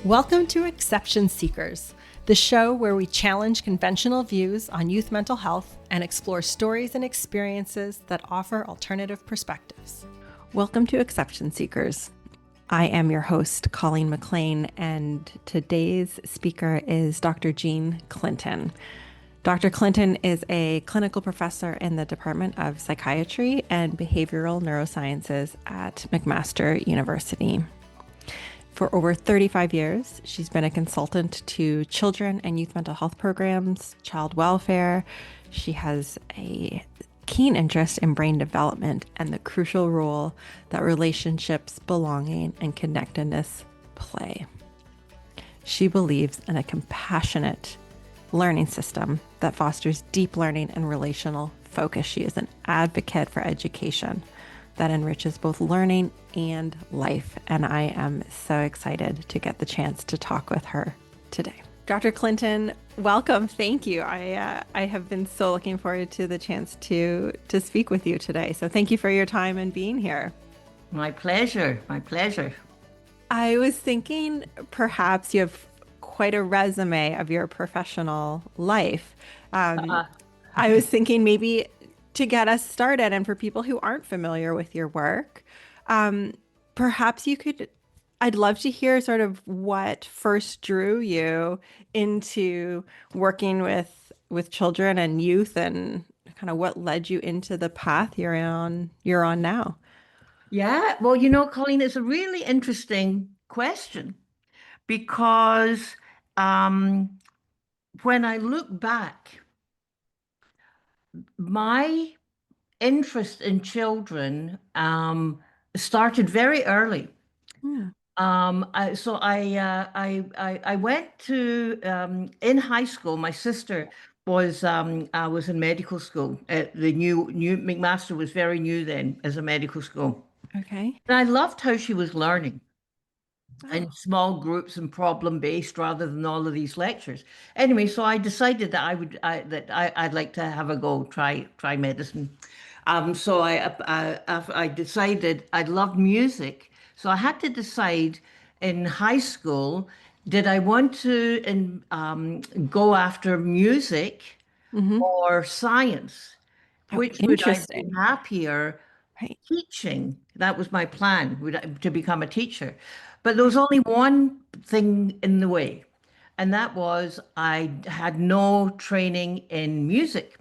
Welcome to Exception Seekers, the show where we challenge conventional views on youth mental health and explore stories and experiences that offer alternative perspectives. Welcome to Exception Seekers. I am your host, Colleen McLean, and today's speaker is Dr. Jean Clinton. Dr. Clinton is a clinical professor in the Department of Psychiatry and Behavioral Neurosciences at McMaster University. For over 35 years, she's been a consultant to children and youth mental health programs, child welfare. She has a keen interest in brain development and the crucial role that relationships, belonging, and connectedness play. She believes in a compassionate learning system that fosters deep learning and relational focus. She is an advocate for education that enriches both learning and life, and I am so excited to get the chance to talk with her today. Dr. Clinton, welcome. Thank you. I have been so looking forward to the chance to speak with you today. So thank you for your time and being here. My pleasure. My pleasure. I was thinking perhaps you have quite a resume of your professional life. I was thinking maybe to get us started and for people who aren't familiar with your work, perhaps you could, I'd love to hear sort of what first drew you into working with children and youth and kind of what led you into the path you're on now. Yeah, well, Colleen, it's a really interesting question because when I look back, my interest in children started very early. Yeah. I went to in high school. My sister was in medical school. The new McMaster was very new then as a medical school. Okay. And I loved how she was learning Oh, in small groups and problem based rather than all of these lectures. Anyway, so I decided that I'd like to have a go, try medicine. I decided I loved music, so I had to decide in high school, did I want to go after music mm-hmm. or science? Oh, Which would I be interesting. happier Right. teaching? That was my plan, to become a teacher. But there was only one thing in the way, and that was I had no training in music.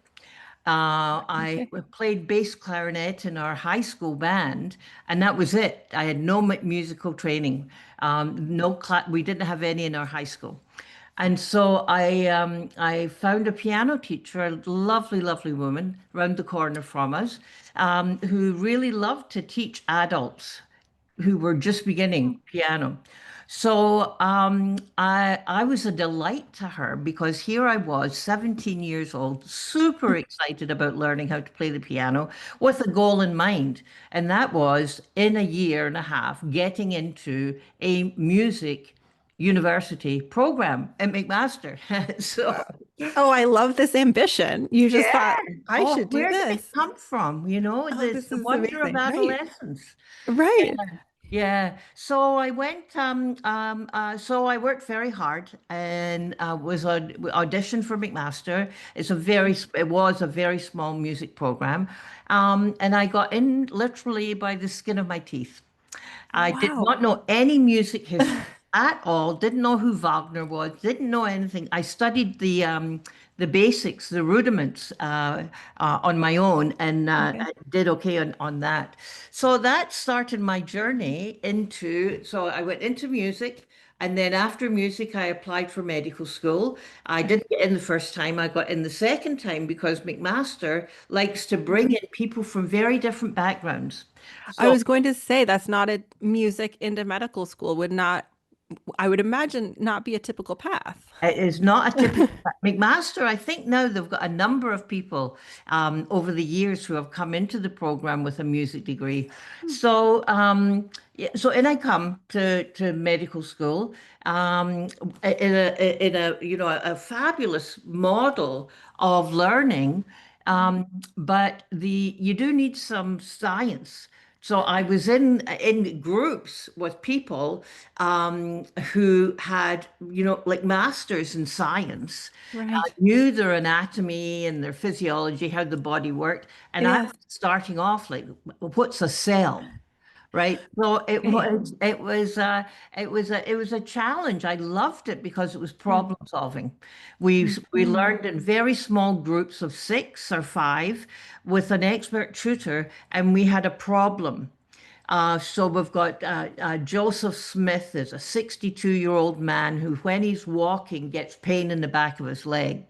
I Okay. played bass clarinet in our high school band, and that was it. I had no musical training. No we didn't have any in our high school. And so I found a piano teacher, a lovely, lovely woman round the corner from us, who really loved to teach adults who were just beginning piano. So I was a delight to her because here I was, 17 years old, super excited about learning how to play the piano with a goal in mind. And that was in a year and a half getting into a music university program at McMaster. So Oh, I love this ambition. You just yeah. thought I Oh, should do where did it this. come from? Oh, The this is wonder of amazing. Right. adolescence. Right. Yeah, so I went. So I worked very hard and was auditioned for McMaster. It was a very small music program, and I got in literally by the skin of my teeth. I did Wow. not know any music history at all. Didn't know who Wagner was. Didn't know anything. I studied the basics, the rudiments on my own, and Okay. I did okay on that. So that started my journey into. So I went into music. And then after music, I applied for medical school. I Okay. didn't get in the first time. I got in the second time because McMaster likes to bring in people from very different backgrounds. I So was going to say that's not a music into medical school would not, I would imagine not be a typical path. it is not a typical McMaster. I think now they've got a number of people over the years who have come into the program with a music degree. So yeah, so and I come to medical school in a a fabulous model of learning, but the you do need some science So I was in groups with people who had, like masters in science, Right. knew their anatomy and their physiology, how the body worked, and I Yes. was starting off like, what's a cell? Right. So it Right. was it was it was a challenge. I loved it because it was Mm, problem solving. We mhm. learned in very small groups of 6 or 5 with an expert tutor, and we had a problem. So we've got Joseph Smith is a 62-year-old man who, when he's walking, gets pain in the back of his leg.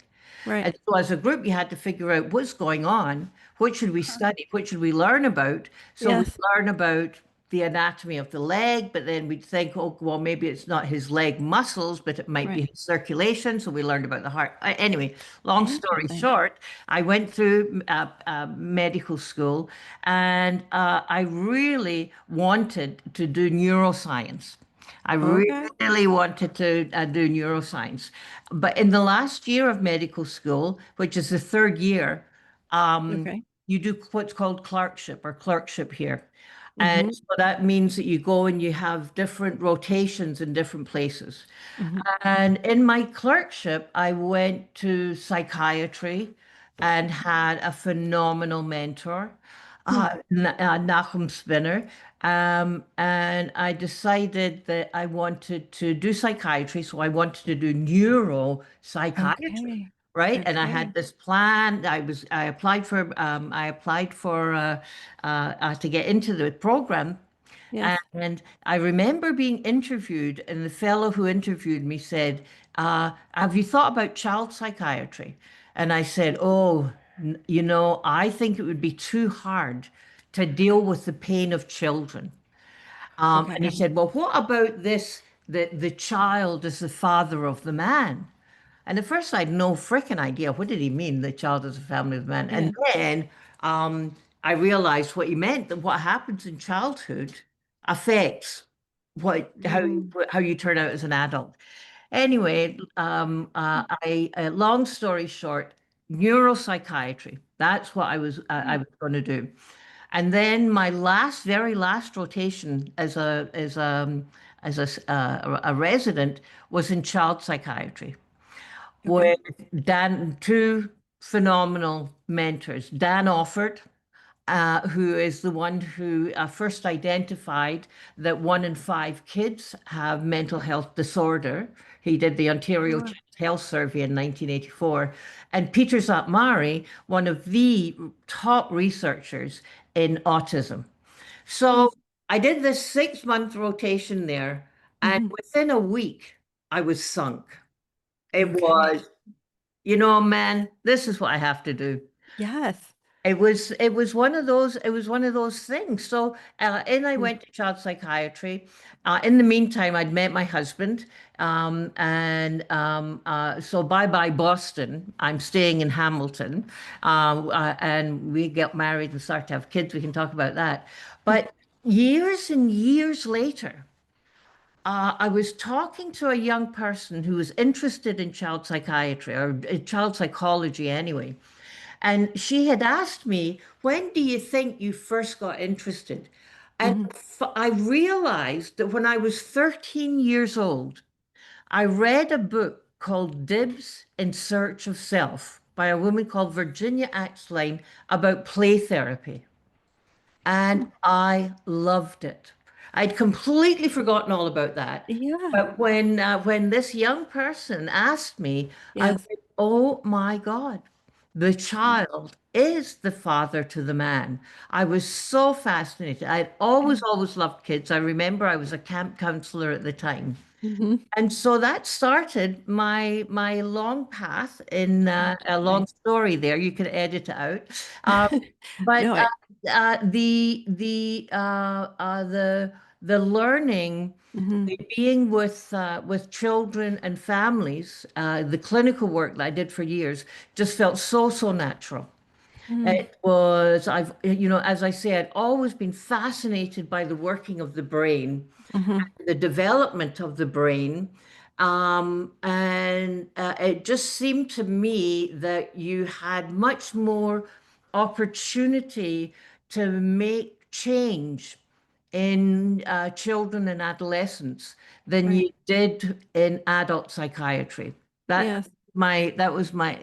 Right. And so as a group, you had to figure out what's going on, what should we study, what should we learn about. So we Yes. learn about the anatomy of the leg, but then we'd think, oh, well, maybe it's not his leg muscles, but it might be Right. his circulation. So we learned about the heart. Anyway, long story Interesting. short, I went through medical school and I really wanted to do neuroscience. I Okay. really wanted to do neuroscience. But in the last year of medical school, which is the third year, Okay. you do what's called clerkship here. And Mm-hmm. so that means that you go and you have different rotations in different places. Mm-hmm. And in my clerkship, I went to psychiatry and had a phenomenal mentor, Nahum Spinner. And I decided that I wanted to do psychiatry, so I wanted to do neuropsychiatry, Okay. right? And I had Okay. this plan. I applied for to get into the program, Yes. and I remember being interviewed, and the fellow who interviewed me said, have you thought about child psychiatry? And I said, oh, I think it would be too hard to deal with the pain of children. And he Okay. said, well, what about this, that the child is the father of the man? And at first, I had no freaking idea. What did he mean, the child is a family of man? Yeah. And then I realized what he meant, that what happens in childhood affects Mm. how you turn out as an adult. Anyway, long story short, neuropsychiatry. That's what I was going to do. And then my very last rotation as a resident was in child psychiatry Okay. with two phenomenal mentors. Dan Offord, who is the one who first identified that 1 in 5 kids have mental health disorder. He did the Ontario Sure. Child Health Survey in 1984. And Peter Zatmari, one of the top researchers in autism. Mm. So I did this 6-month rotation there, and Mhm. within a week, I was sunk. It Okay. was, man, this is what I have to do. Yes. It was one of those things. So and I Mm. went to child psychiatry. In the meantime, I'd met my husband, and so bye bye Boston. I'm staying in Hamilton, and we got married and started to have kids. We can talk about that. But years and years later, I was talking to a young person who was interested in child psychiatry or child psychology anyway. And she had asked me, when do you think you first got interested? And Mhm. I realized that when I was 13 years old, I read a book called Dibs in Search of Self by a woman called Virginia Axline about play therapy. And I loved it. I'd completely forgotten all about that. Yeah. But when this young person asked me, I Yes. went, "Oh my God, the child is the father to the man." I was so fascinated. I'd Yeah. always loved kids. I remember I was a camp counselor at the time. Mhm. And so that started my long path in a long Interesting. story there. You can edit it out. Um, but No, it. the learning, Mhm. the being with children and families, the clinical work that I did for years just felt so natural. Mm. It was, as I say, I'd always been fascinated by the working of the brain, Mhm. the development of the brain. And it just seemed to me that you had much more opportunity to make change in children and adolescents than you Right. did in adult psychiatry. That Yes. that was my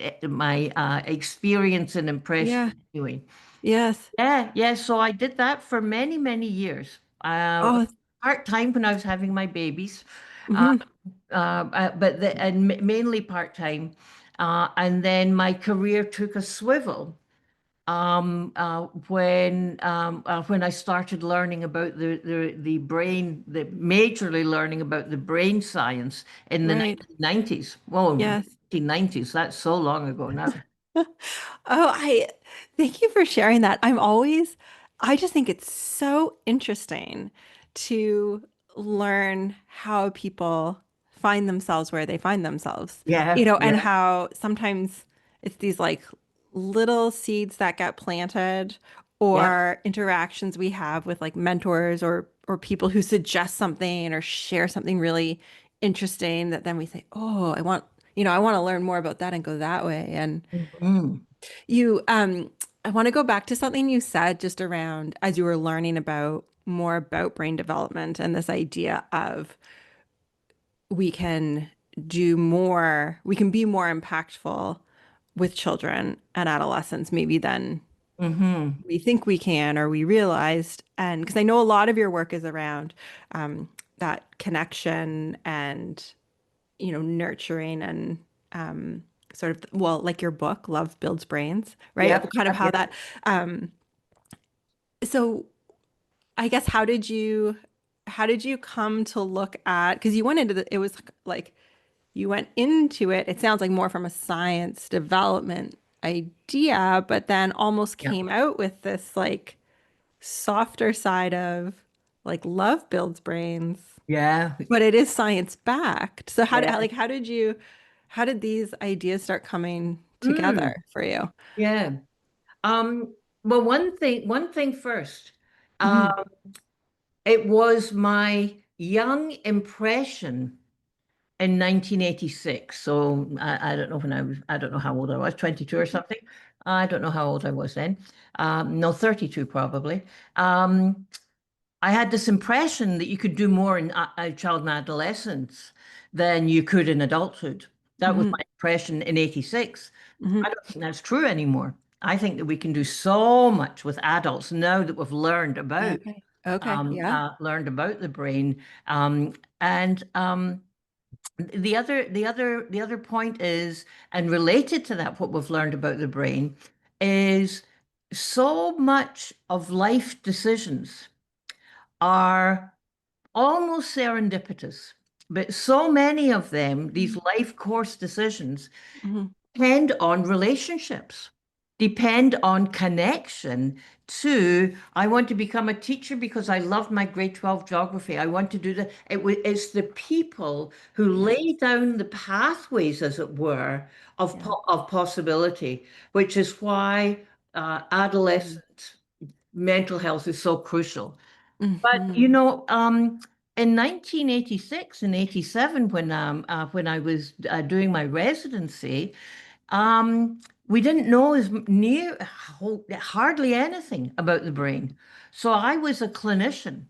experience and Yeah. impression anyway. Yes. Yeah, yeah. So I did that for many, many years. Oh. Part-time when I was having my babies, uh, Hmm. mainly part-time. And then my career took a swivel when I started learning about the brain, the majorly learning about the brain science in the Right. 1990s. Well, Yes. 1990s, that's so long ago now. Oh, I thank you for sharing that. I just think it's so interesting to learn how people find themselves where they find themselves, Yeah, and yeah, how sometimes it's these like little seeds that get planted yeah. or interactions we have with like mentors or people who suggest something or share something really interesting that then we say, "Oh, I want to learn more about that and go that way." And Mhm. you, I want to go back to something you said just around as you were learning about more about brain development and this idea of we can we can be more impactful with children and adolescents maybe than Hmm. we think we can or we realized. And because I know a lot of your work is around that connection and, nurturing and sort of, well, like your book, Love Builds Brains, right? Of Yep, kind of yep, how yep. that. Um, so I guess how did you come to look at, because you went into it was like you went into it, it sounds like more from a science development idea, but then almost Yep. came out with this like softer side of like love builds brains, Yeah, but it is science backed. So yeah. how did these ideas start coming together Mm, for you? yeah. Um, well, one thing first. Uh, Hmm. it was my young impression in 1986. So I don't know I don't know how old I was, 22 or something. I don't know how old I was then. No, 32 probably. Um, I had this impression that you could do more in child and adolescence than you could in adulthood. That was my Hmm. impression in 86. I Hmm. don't think that's true anymore. I think that we can do so much with adults now that we've Okay. Okay. Yeah. learned about the brain. And the other point is, and related to that, what we've learned about the brain is so much of life decisions are almost serendipitous, but so many of them, these life course decisions, Hmm. depend on relationships, depend on connection to, I want to become a teacher because I love my grade 12 geography. I want to do that. It's the people who Yeah. lay down the pathways, as it were, Yeah. of possibility, which is why adolescent mental health is so crucial. But Hmm. in 1986 and 87, when I was doing my residency, we didn't know hardly anything about the brain. So I was a clinician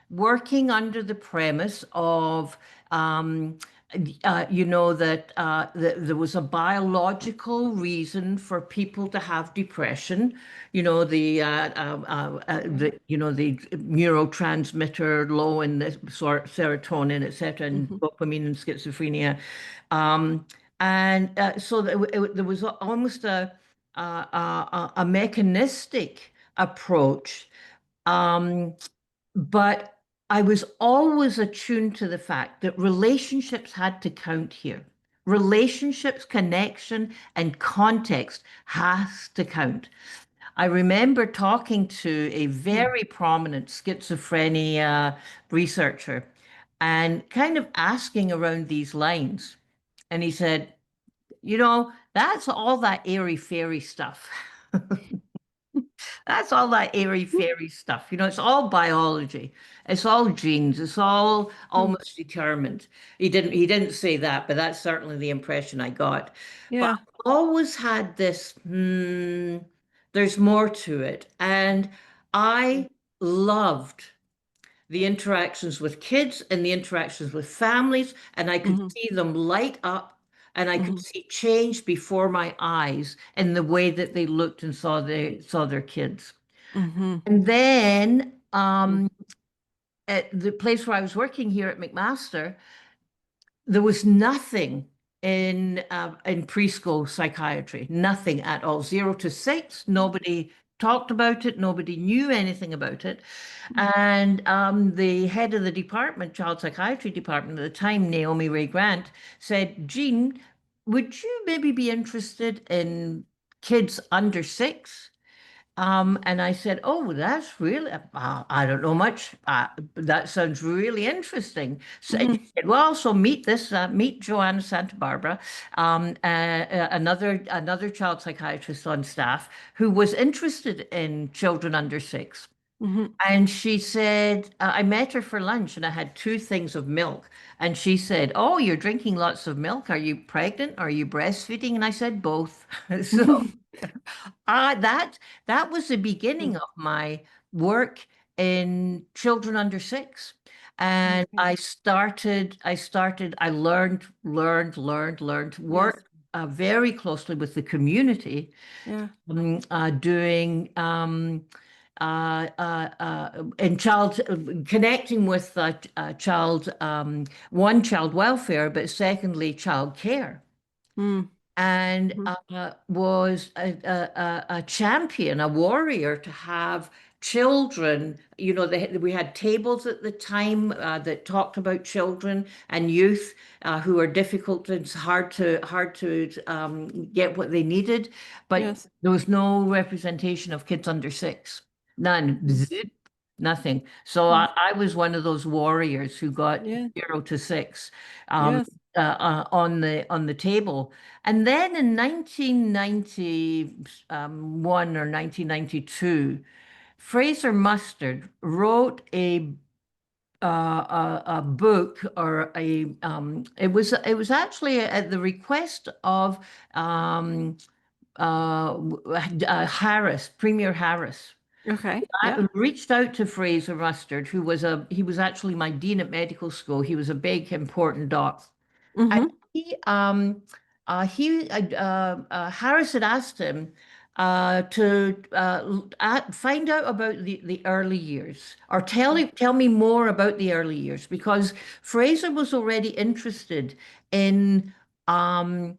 working under the premise of, um, that there was a biological reason for people to have depression. The neurotransmitter low in the serotonin, etc., and Hmm. dopamine and schizophrenia. Um, and there was almost a mechanistic approach, um, but I was always attuned to the fact that relationships had to count here. Relationships, connection, and context has to count. I remember talking to a very prominent schizophrenia researcher and kind of asking around these lines. And he said, that's all that airy fairy stuff. That's all that airy fairy stuff. It's all biology. It's all genes. It's all Hmm. almost determined. He didn't say that, but that's certainly the impression I got. But Yeah. I've always had this, there's more to it. And I loved the interactions with kids and the interactions with families, and I could Mhm. see them light up and I could Mhm. see change before my eyes in the way that they looked and saw their kids. Mhm. And then Mhm. at the place where I was working here at McMaster, there was nothing in preschool psychiatry, nothing at all. 0 to 6, nobody talked about it, nobody knew anything about it. And the head of the department, child psychiatry department at the time, Naomi Ray Grant, said, Jean, would you maybe be interested in kids under 6? And I said, "Oh, that's really, I don't know much. That sounds really interesting." So and she Mhm. said, "Well, so meet Joanna Santa Barbara, another child psychiatrist on staff who was interested in children under 6." Mhm. And she said, I met her for lunch and I had 2 things of milk. And she said, "Oh, you're drinking lots of milk. Are you pregnant? Are you breastfeeding?" And I said, "Both." So Mhm. that was the beginning of my work in children under 6. And Okay. I learned, Yes. worked very closely with the community, Yeah. doing in child connecting with one, child welfare, but secondly, child care, Mm. and Mhm. was a champion, a warrior to have children. We had tables at the time that talked about children and youth who are difficult. It's hard to get what they needed, but Yes. there was no representation of kids under 6. None. Mm. Zip. Nothing. So Mm. I was one of those warriors who got Yeah. 0 to 6. Um, Yes. on the table. And then in 1991 or 1992, Fraser Mustard wrote a book, or it was actually at the request of Harris, Premier Harris. Okay. Yeah. I reached out to Fraser Mustard, he was actually my dean at medical school. He was a big, important doc. And Mhm. Harris had asked him to find out about the early years, or tell me more about the early years, because Fraser was already interested in the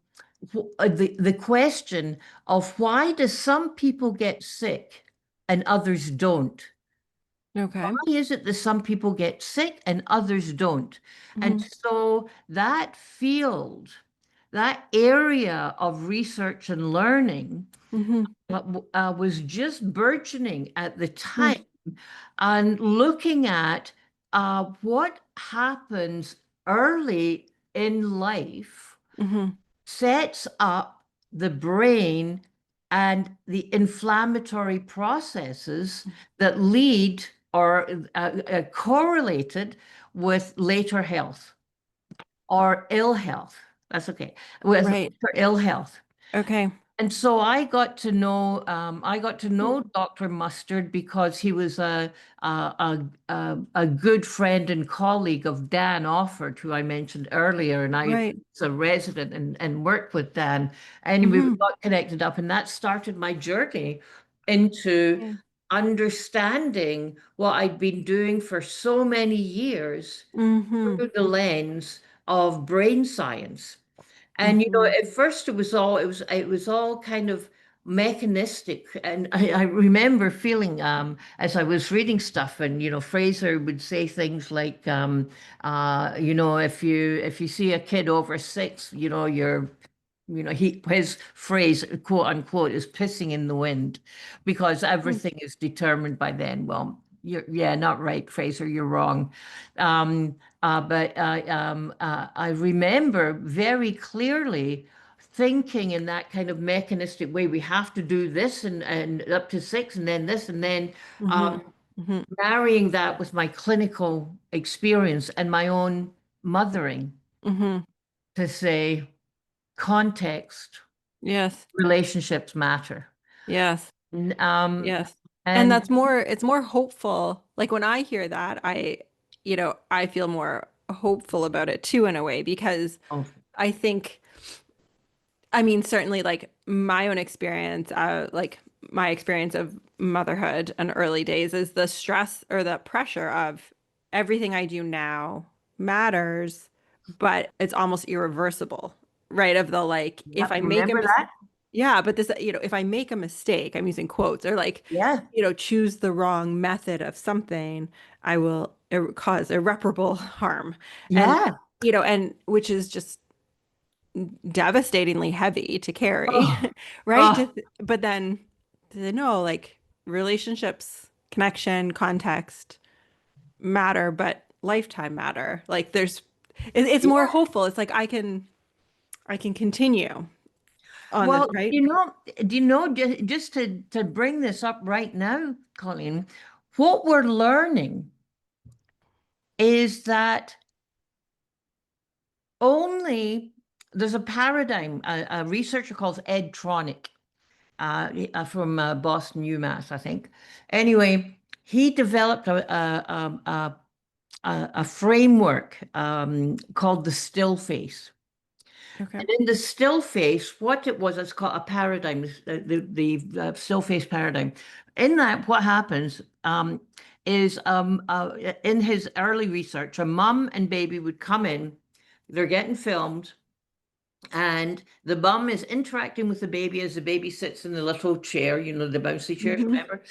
question of why do some people get sick and others don't? Why Okay. is it that some people get sick and others don't? And Mhm. so that field, that area of research and learning Mhm. was just burgeoning at the time, Mm. and looking at what happens early in life Mhm. sets up the brain and the inflammatory processes that lead or correlated with later health or ill health. That's okay. With Right. later ill health. Okay. And so I got to Mm. know Dr. Mustard because he was a good friend and colleague of Dan Offord, who I mentioned earlier, and I Right. was a resident and worked with Dan. And we Mhm. got connected up, and that started my journey into Yeah. understanding what I'd been doing for so many years Mhm. through the lens of brain science. And Mhm. at first it was all kind of mechanistic. And I remember feeling as I was reading stuff, and Fraser would say things like if you see a kid over 6, his phrase, quote unquote, is pissing in the wind, because Mm. everything is determined by then. Well, yeah, not right, Fraser, you're wrong. But I remember very clearly thinking in that kind of mechanistic way: we have to do this and up to 6, and then this, and then Mhm. um, Mhm. marrying that with my clinical experience and my own mothering Mhm. to say context, Yes. relationships matter. Yes. N- Um, Yes. And And that's more, it's more hopeful. Like when I hear that, I feel more hopeful about it too, in a way, because oh, I think, I mean, certainly like my own experience, like my experience of motherhood and early days is the stress or the pressure of everything I do now matters, but it's almost irreversible, right? Of the like, if yep, I make a remember mis that? yeah, but this, if I make a mistake, I'm using quotes, or like, Yeah, choose the wrong method of something, I will cause irreparable harm. And, yeah. and which is just devastatingly heavy to carry, Oh, right? oh, But then to know like relationships, connection, context matter, but lifetime matter. Like it's more yeah. hopeful. It's like I can continue on this, Well, right? just to bring this up right now, Colleen, what we're learning is that only there's a paradigm, a researcher called Ed Tronick, from Boston, UMass, I think. Anyway, he developed a framework called the still face. Okay. And in the still face, what it was, it's called a paradigm, the still face paradigm. In that, what happens is in his early research, a mum and baby would come in, they're getting filmed, and the mum is interacting with the baby as the baby sits in the little chair, the bouncy chairs, Hmm. remember?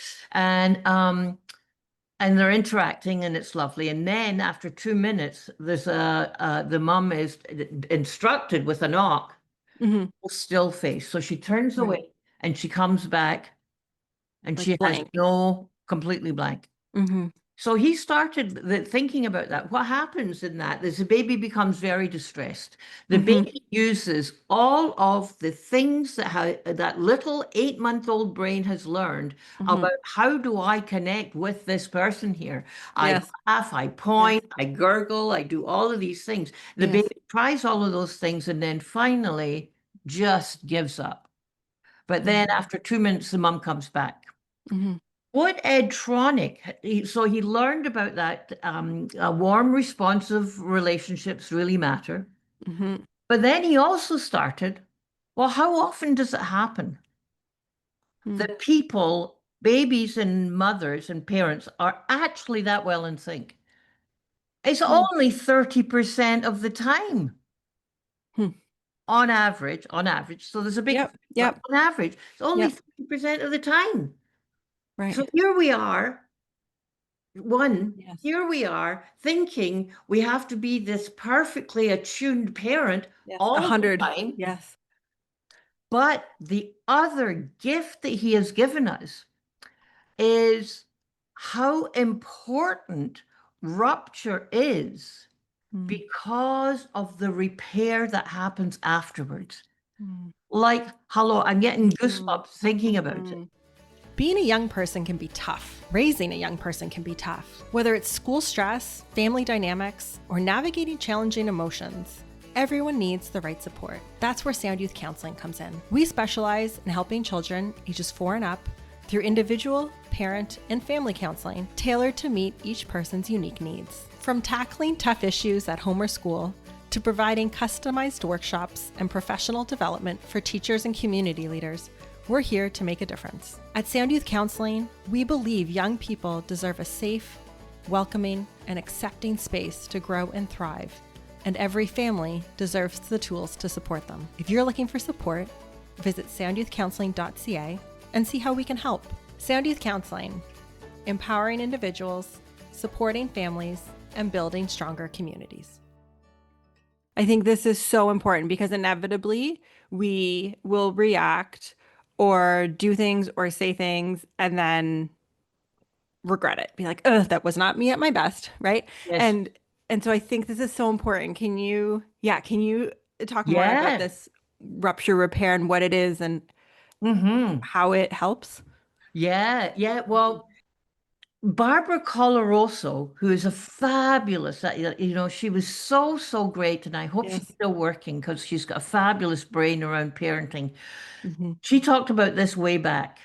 And they're interacting and it's lovely. And then after 2 minutes, the mum is instructed with a knock, Hmm. still face. So she turns Right. away and she comes back and Like she has blank. no completely blank. Hmm. So he started thinking about that. What happens in that is the baby becomes very distressed. The Hmm. baby uses all of the things that little 8-month-old brain has learned Hmm. about how do I connect with this person here. I Yes. laugh, I Yes. point, I gurgle, I do all of these things. The Yes. baby tries all of those things and then finally just gives up. But then Hmm. after 2 minutes, the mum comes back. Hmm. What Ed Tronick, so he learned about that warm, responsive relationships really matter. Hmm. But then he also started, well, how often does it happen that people, babies and mothers and parents are actually that well in sync? It's Hmm. only 30% of the time Hmm. on average. So there's a big, Yep. but Yep. on average, it's only Yep. 30% of the time. So Right. here we are. Yes. Here we are thinking we have to be this perfectly attuned parent Yes. A all the hundred. time. Yes. But the other gift that he has given us is how important rupture is Mm. because of the repair that happens afterwards. Mm. Like, hello, I'm getting Mm. goosebumps thinking about it. Mhm. Being a young person can be tough. Raising a young person can be tough. Whether it's school stress, family dynamics, or navigating challenging emotions, everyone needs the right support. That's where Sound Youth Counseling comes in. We specialize in helping children ages 4 and up through individual, parent, and family counseling tailored to meet each person's unique needs. From tackling tough issues at home or school to providing customized workshops and professional development for teachers and community leaders, we're here to make a difference. At Sound Youth Counseling, we believe young people deserve a safe, welcoming, and accepting space to grow and thrive, and every family deserves the tools to support them. If you're looking for support, visit soundyouthcounseling.ca and see how we can help. Sound Youth Counseling, empowering individuals, supporting families, and building stronger communities. I think this is so important because inevitably we will react or do things or say things and then regret it. Be like, "Ugh, that was not me at my best," right? Yes. And so I think this is so important. Can you talk more about Yeah. this rupture repair and what it is and Mm-hmm. how it helps? Yeah. Yeah. Well, Barbara Coloroso, who is a fabulous, she was so, so great, and I hope she's Yes. still working because she's got a fabulous brain around parenting. Hmm. She talked about this way back.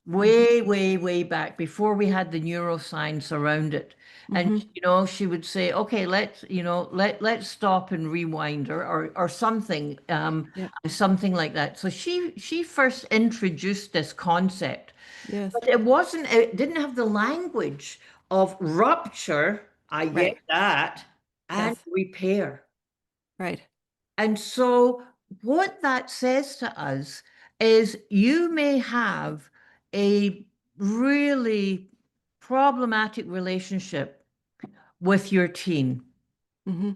way, way, way back before we had the neuroscience around it. And Mm-hmm. she would say, okay, let's stop and rewind or something, Yep. something like that. So she first introduced this concept, Yes. but it didn't have the language of rupture, I get Right. that, and Yes. repair. Right. And so, what that says to us is you may have a really problematic relationship with your teen. Mm-hmm.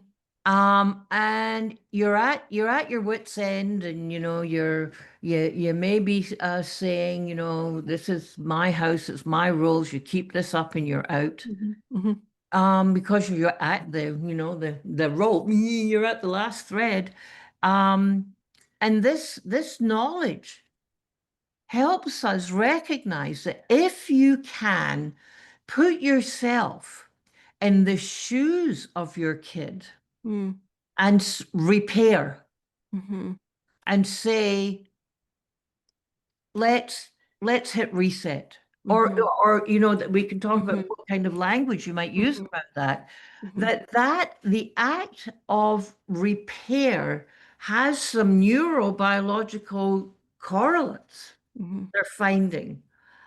And you're at your wit's end, and you may be saying, this is my house, it's my rules. You keep this up, and you're out. Mm-hmm. Mm-hmm. Because you're at the rope, you're at the last thread. And this knowledge helps us recognize that if you can put yourself in the shoes of your kid and repair Mm-hmm. and say, let's let's hit reset. or Mm-hmm. or that we can talk about Mm-hmm. what kind of language you might use Mm-hmm. about that. Mm-hmm. That the act of repair has some neurobiological correlates Mm-hmm. they're finding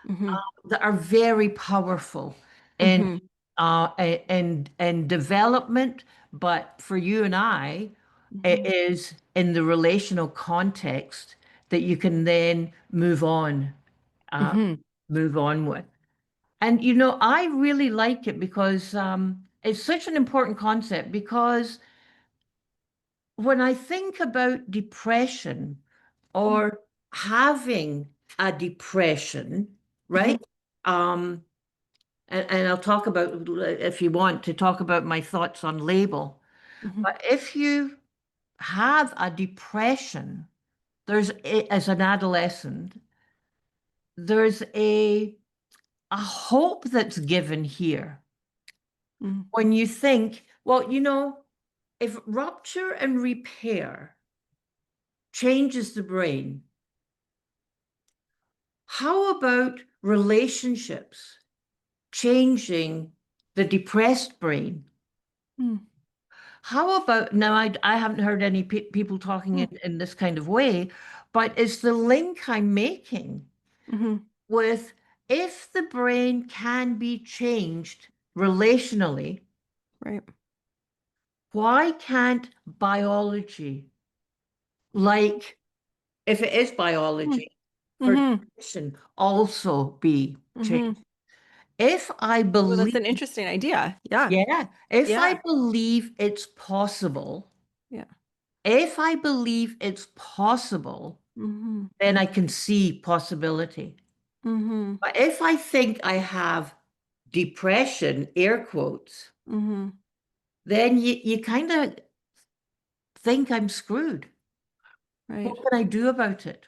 Mm-hmm. that are very powerful in Mm-hmm. and development. But for you and I, it Mm-hmm. is in the relational context that you can then uh, Mm-hmm. move on with. And I really like it because it's such an important concept. Because when I think about depression or having a depression, Mm-hmm. right? Um, and I'll talk about, if you want to talk about my thoughts on label. Mm-hmm. But if you have a depression, as an adolescent, there's a hope that's given here Mm-hmm. when you think, well, if rupture and repair changes the brain, how about relationships changing the depressed brain? How about now? I haven't heard any people talking in this kind of way, but it's the link I'm making Mm-hmm. with, if the brain can be changed relationally, Right. why can't biology, like if it is biology for Mm-hmm. depression, also be changed? Mm-hmm. If I Well, that's believe, an interesting idea. Yeah. yeah, if I Yeah. believe it's possible, Yeah. if I believe it's possible, Mm-hmm. then I can see possibility. Mm-hmm. But if I think I have depression, air quotes, Mm-hmm. then you kind of think I'm screwed. Right. What can I do about it?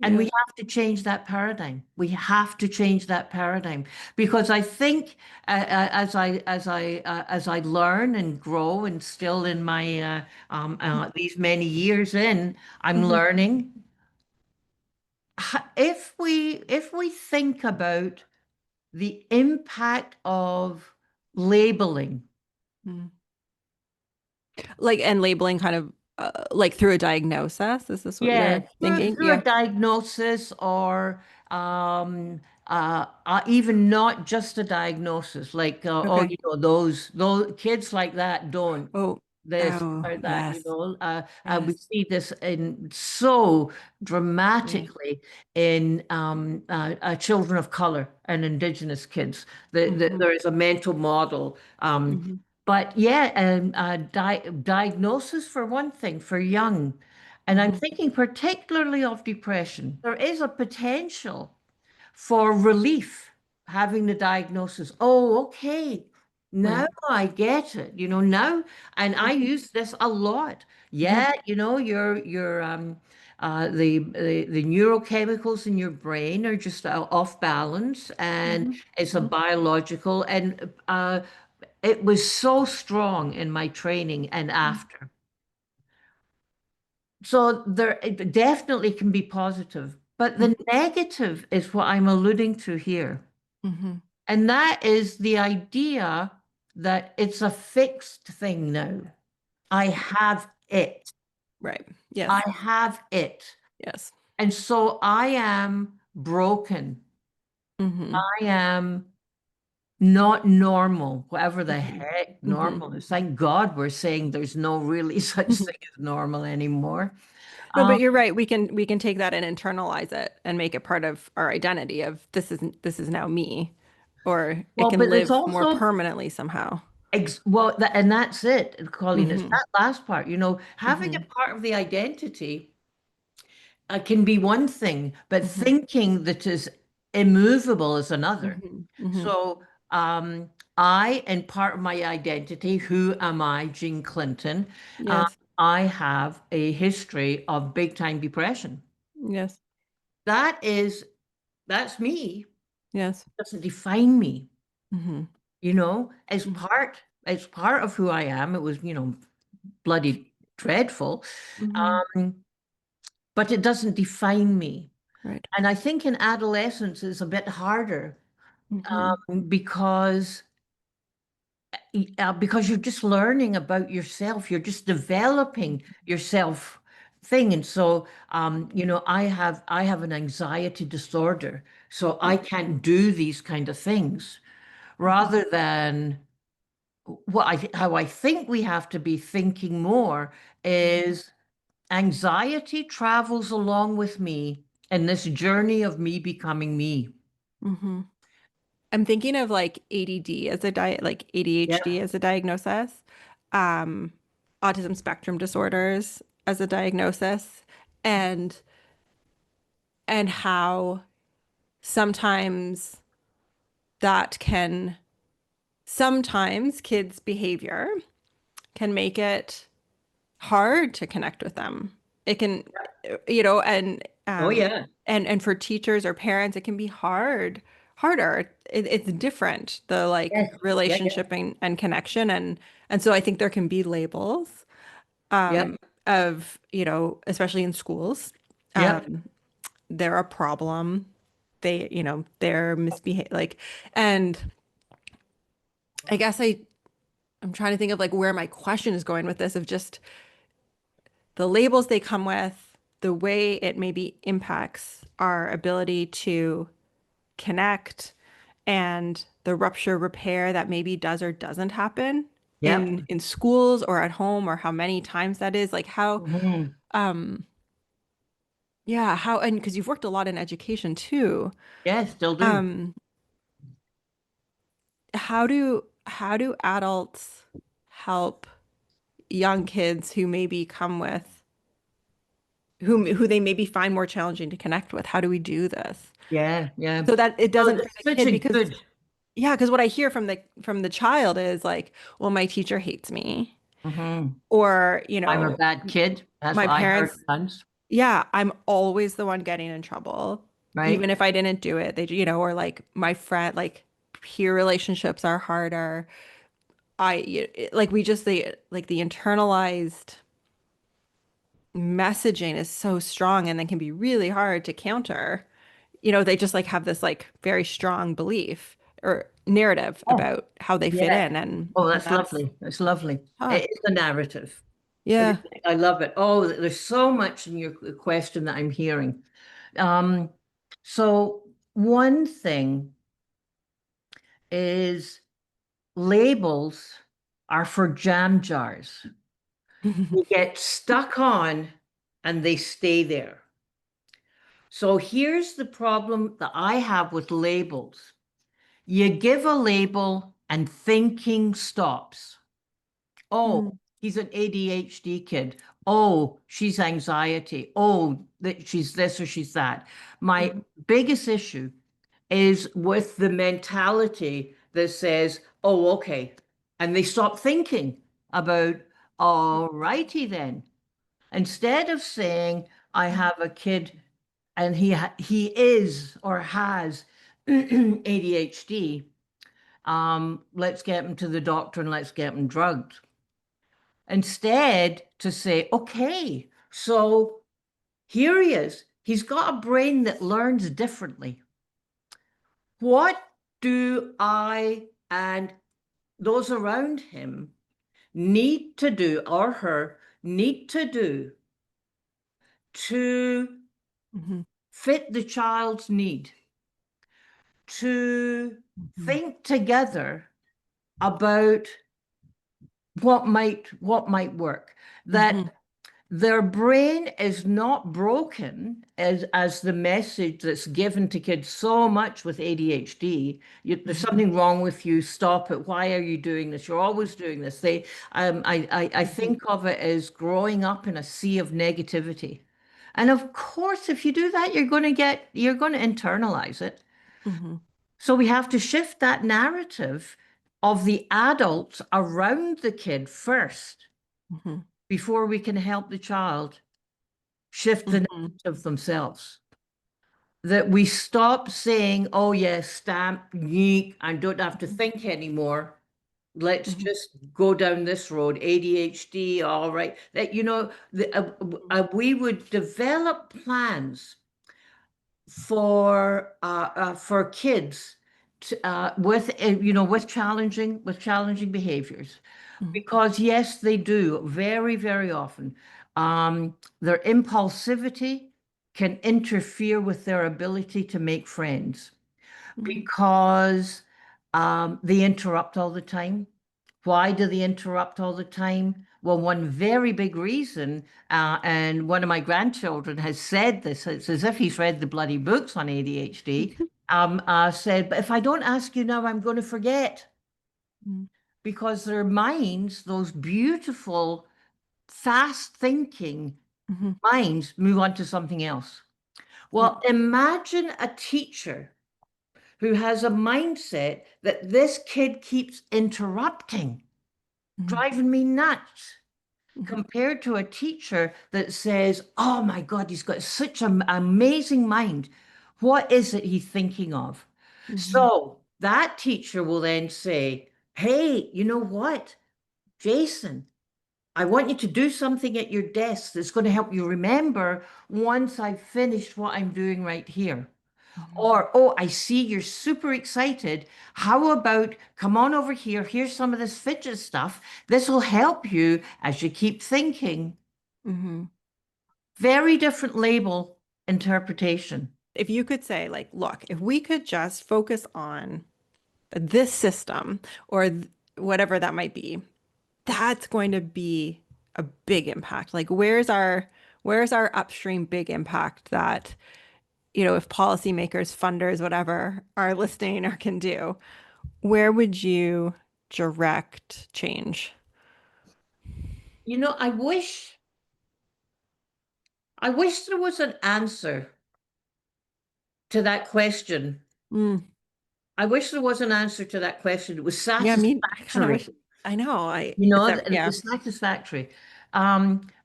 And we Yes. have to change that paradigm. We have to change that paradigm, because I think as I learn and grow, and still in my these many years in, I'm Mm-hmm. learning. If we think about the impact of labeling. Mm-hmm. Like, and labeling kind of like through a diagnosis. Is this what Yeah, you're through thinking? through a Yeah. diagnosis, or even not just a diagnosis, like Okay. those kids like that don't Oh, this oh, or that, yes. we Yes. see this in so Right. dramatically in children of color and indigenous kids. Mm-hmm. There is a mental model, Mm-hmm. but yeah, and diagnosis for one thing for young. And I'm Mm-hmm. thinking particularly of depression. There is a potential for relief having the diagnosis. Oh, okay. Now Right. I get it. Now, and I Mm-hmm. use this a lot. Mm-hmm. Yeah, the neurochemicals in your brain are just off balance, and it's a Mm-hmm. biological, and it was so strong in my training and Mm-hmm. after. So there, it definitely can be positive. But the negative is what I'm alluding to here. Mm-hmm. And that is the idea that it's a fixed thing now. I have it. Right. Yes. I have it. Yes. And so I am broken. Mm-hmm. I am not normal, whatever the Mm-hmm. heck Mm-hmm. normal is. Thank God we're saying there's no really such thing as normal anymore. No, Um, but you're right. We can take that and internalize it and make it part of our identity of this is now me, or it well, can but it's live more also permanently somehow. well, and that's it, Colleen. It's Mm-hmm. that last part, having Mm-hmm. a part of the identity can be one thing, but Mm-hmm. thinking that is immovable is another. Mm-hmm. Mm-hmm. So, and part of my identity, who am I, Jean Clinton? Uh, Yes. I have a history of big time depression. Yes. That is, that's me. Yes. Doesn't define me, Mm-hmm. it's part of who I am. It was, bloody dreadful. Mm-hmm. Um, but it doesn't define me. Right. And I think in adolescence is a bit harder Mm-hmm. because you're just learning about yourself. You're just developing yourself thing. And so, I have an anxiety disorder, so I can't do these kind of things. Rather than how I think we have to be thinking more is anxiety travels along with me in this journey of me becoming me. Mm-hmm. I'm thinking of like ADD as a like ADHD Yep. as a diagnosis, um, autism spectrum disorders as a diagnosis, and how sometimes that can sometimes kids' behavior can make it hard to connect with them. It can, and Oh yeah. for teachers or parents, it can be harder. It's different, the like Yes. Yeah, yeah. relationship and connection, and so I think there can be labels Yep. of, especially in schools, Yep. um, they're a problem. They're misbehave like, and I guess I'm trying to think of like where my question is going with this of just the labels they come with, the way it maybe impacts our ability to connect, and the rupture repair that maybe does or doesn't happen Yep. in schools or at home, or how many times that is, like how Mhm. um yeah, how, and because you've worked a lot in education too, Yeah, still do. um how do adults help young kids who maybe come with who they maybe find more challenging to connect with? How do we do this Yeah, yeah. so that it Well, doesn't hurt it's the such kid? a Because good. yeah, because what I hear from the child is like, well, my teacher hates me, Mhm. or I'm a bad kid. That's my what I heard parents, once, yeah, I'm always the one getting in trouble, even right? if I didn't do it. Or like my friend, like peer relationships are harder. Like we just the internalized messaging is so strong and then can be really hard to counter. They just like have this like very strong belief or narrative Oh, about how they fit yeah. in, Oh, and that's that's lovely. That's lovely. tough. It is a narrative. Yeah. I love it. Oh, there's so much in your question that I'm hearing. Um, so one thing is labels are for jam jars. They get stuck on and they stay there. So here's the problem that I have with labels. You give a label and thinking stops. Oh, Mm, he's an ADHD kid. Oh, she's anxiety. Oh, that she's this or she's that. My mhm, biggest issue is with the mentality that says, oh, okay. And they stop thinking about, all righty then. Instead of saying, I have a kid and he is or has ADHD, let's get him to the doctor and let's get him drugged. Instead, to say, okay, so here he is. He's got a brain that learns differently. What do I and those around him need to do, or her need to do, to Mm-hmm. fit the child's need, to Mm-hmm. think together about what might work? Mm-hmm. That their brain is not broken as the message that's given to kids so much with ADHD. There's Mm-hmm. something wrong with you. Stop it. Why are you doing this? You're always doing this. I Mm-hmm. think of it as growing up in a sea of negativity. And of course, if you do that, you're going to internalize it. Mm-hmm. So we have to shift that narrative of the adults around the kid first Mm-hmm. before we can help the child shift the Mm-hmm. narrative themselves. That we stop saying, oh, yes, stamp, yeek, I don't have to think anymore. Let's Mm-hmm. just go down this road, ADHD, all right. That, we would develop plans for kids with challenging behaviors, Mm-hmm. because yes, they do very, very often. Their impulsivity can interfere with their ability to make friends Mm-hmm. because they interrupt all the time. Why do they interrupt all the time? Well, one very big reason, and one of my grandchildren has said this, it's as if he's read the bloody books on ADHD, said, but if I don't ask you now, I'm going to forget. Because their minds, those beautiful, fast thinking Mm-hmm. minds, move on to something else. Yep. Well, imagine a teacher who has a mindset that this kid keeps interrupting, Mm-hmm. driving me nuts, Mm-hmm. compared to a teacher that says, oh my God, he's got such an amazing mind. What is it he's thinking of? Mm-hmm. So that teacher will then say, hey, you know what, Jason? I want you to do something at your desk that's going to help you remember once I've finished what I'm doing right here. Mm-hmm. Or, oh, I see you're super excited. How about come on over here? Here's some of this fidget stuff. This will help you as you keep thinking. Mm-hmm. Very different label interpretation. If you could say, like, look, if we could just focus on this system or whatever that might be, that's going to be a big impact. Like, where's our upstream big impact that, if policymakers, funders, whatever are listening or can do, where would you direct change? I wish there was an answer to that question. Mm, I wish there was an answer to that question. It was yeah, I kind of satisfactory. wish. I know. It Yeah. was satisfactory.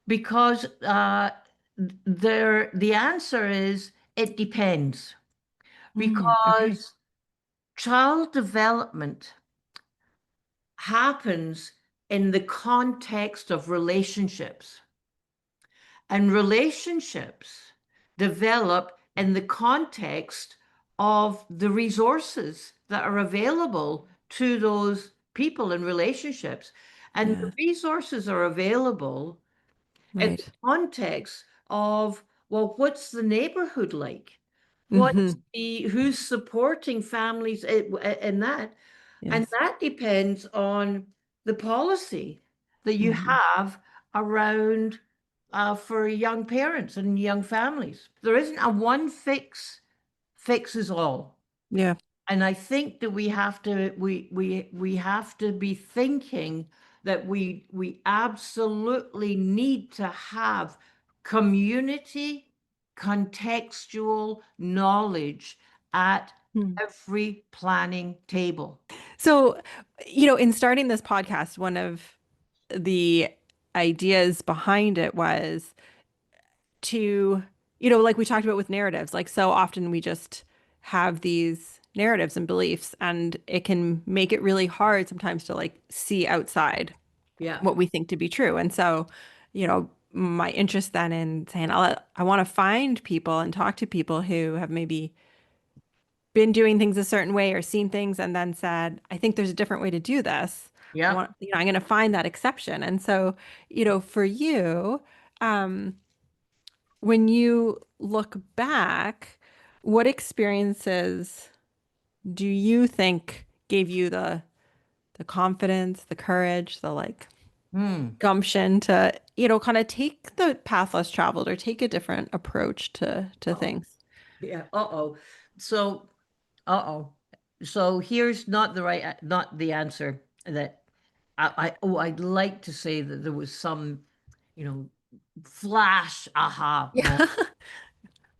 Because the answer is it depends. Okay. Because child development happens in the context of relationships, and relationships develop in the context of the resources that are available to those people in relationships. And the Yeah. resources are available in the Right. context of, well, what's the neighborhood like? Hmm. Who's supporting families in that? And Yes. that depends on the policy that you Hmm. have around for young parents and young families. There isn't a one fixes all. Yeah. And I think that we have to be thinking that we absolutely need to have community contextual knowledge at Hmm. every planning table. So, in starting this podcast, one of the ideas behind it was to, like we talked about with narratives, like so often we just have these narratives and beliefs, and it can make it really hard sometimes to like see outside Yeah. what we think to be true. And so, my interest then in saying, I want to find people and talk to people who have maybe been doing things a certain way or seen things and then said, I think there's a different way to do this. I Yeah. want, I'm going to find that exception. And so, for you, um, when you look back, what experiences do you think gave you the confidence, the courage, the like Hmm. gumption to, kind of take the path less traveled or take a different approach to Uh-oh. things? Yeah. Uh-oh. So, uh-oh. So here's not the right, not the answer that I'd like to say that there was some, you know, flash aha Yeah. moment.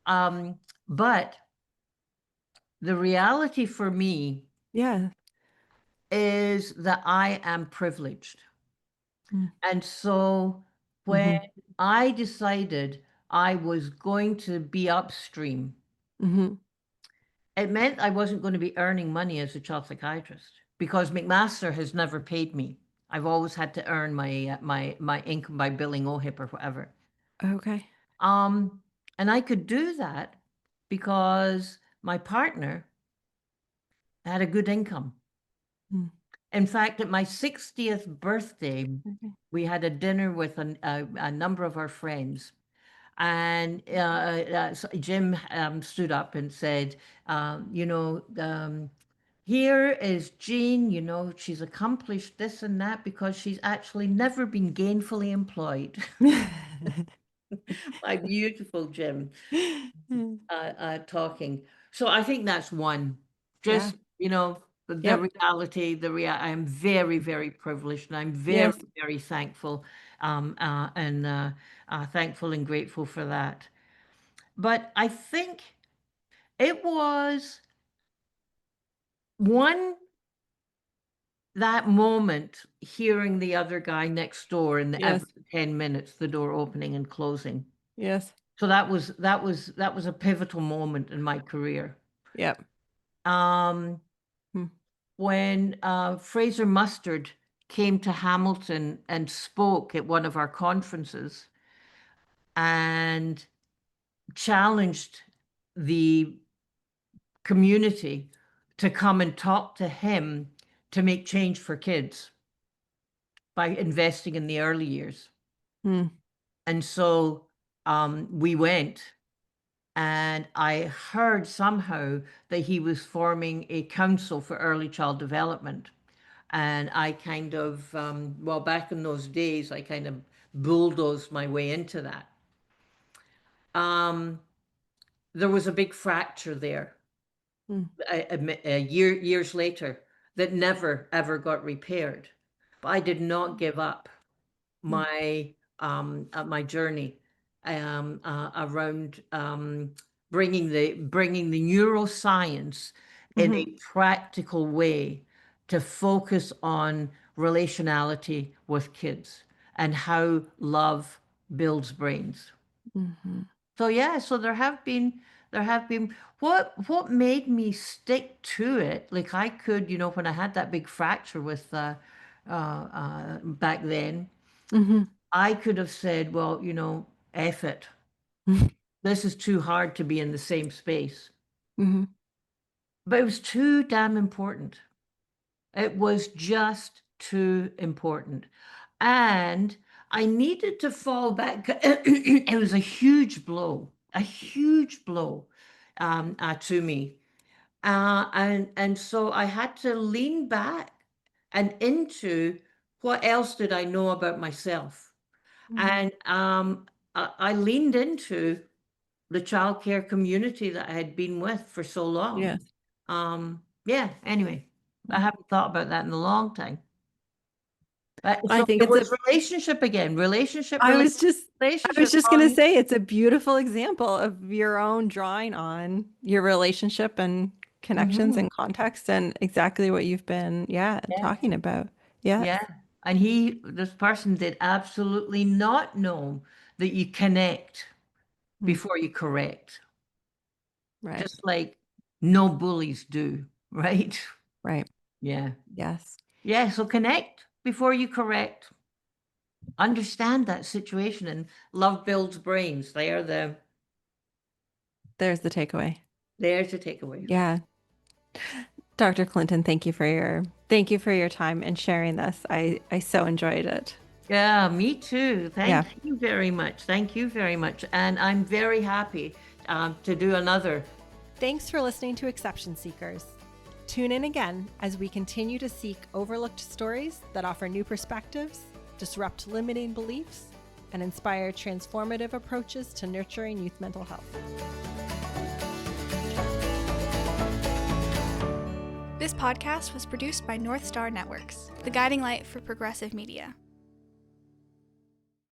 Um, but the reality for me Yeah. is that I am privileged. And so when Mm-hmm. I decided I was going to be upstream, Mm-hmm. it meant I wasn't going to be earning money as a child psychiatrist because McMaster has never paid me. I've always had to earn my income by billing OHIP or whatever. Okay. Um, and I could do that because my partner had a good income. Mm. In fact, at my 60th birthday, Okay. we had a dinner with a number of our friends. And so Jim stood up and said, here is Jean, she's accomplished this and that because she's actually never been gainfully employed. My beautiful Jim talking. So I think that's one. Yeah. Just, the Yep. reality, I am very, very privileged and I'm very, Yes. very thankful and thankful and grateful for that. But I think it was one that moment hearing the other guy next door in the Yes. every 10 minutes, the door opening and closing. Yes. So that was a pivotal moment in my career. Yep. Um, Mm. when Fraser Mustard came to Hamilton and spoke at one of our conferences and challenged the community to come and talk to him to make change for kids by investing in the early years. Mm. And so we went, and I heard somehow that he was forming a council for early child development. And I kind of, well, back in those days, I kind of bulldozed my way into that. Um, there was a big fracture there Mm. years later that never ever got repaired. But I did not give up Mm. my journey around bringing the neuroscience in Mm-hmm. a practical way to focus on relationality with kids and how love builds brains. Mm-hmm. So yeah, so there have been what made me stick to it. Like I could, when I had that big fracture with back then, Mm-hmm. I could have said, well, F it. This is too hard to be in the same space. Mm-hmm. But it was too damn important. It was just too important. And I needed to fall back. It was a huge blow to me. And so I had to lean back and into what else did I know about myself? Mm-hmm. And I leaned into the childcare community that I had been with for so long. Yes. Yeah, anyway, I Mm. haven't thought about that in a long time. I So think it it's was a relationship again, relationship, I was just I was relationship just gonna on. say it's a beautiful example of your own drawing on your relationship and connections Mhm. and context and exactly what you've been, yeah, Yeah, talking about. Yes. yeah. And this person did absolutely not know that you connect Mm. before you correct, Right. just like no bullies do, right? Right. Yeah. Yes. Yeah, so connect before you correct. understand that situation, and love builds brains. There's the takeaway. There's the takeaway. Yeah. Dr. Clinton, thank you for your time and sharing this. I so enjoyed it. Yeah, me too. Thank you very much. Thank you very much. And I'm very happy to do another. Thanks for listening to Exception Seekers. Tune in again as we continue to seek overlooked stories that offer new perspectives, disrupt limiting beliefs, and inspire transformative approaches to nurturing youth mental health. This podcast was produced by North Star Networks, the guiding light for progressive media.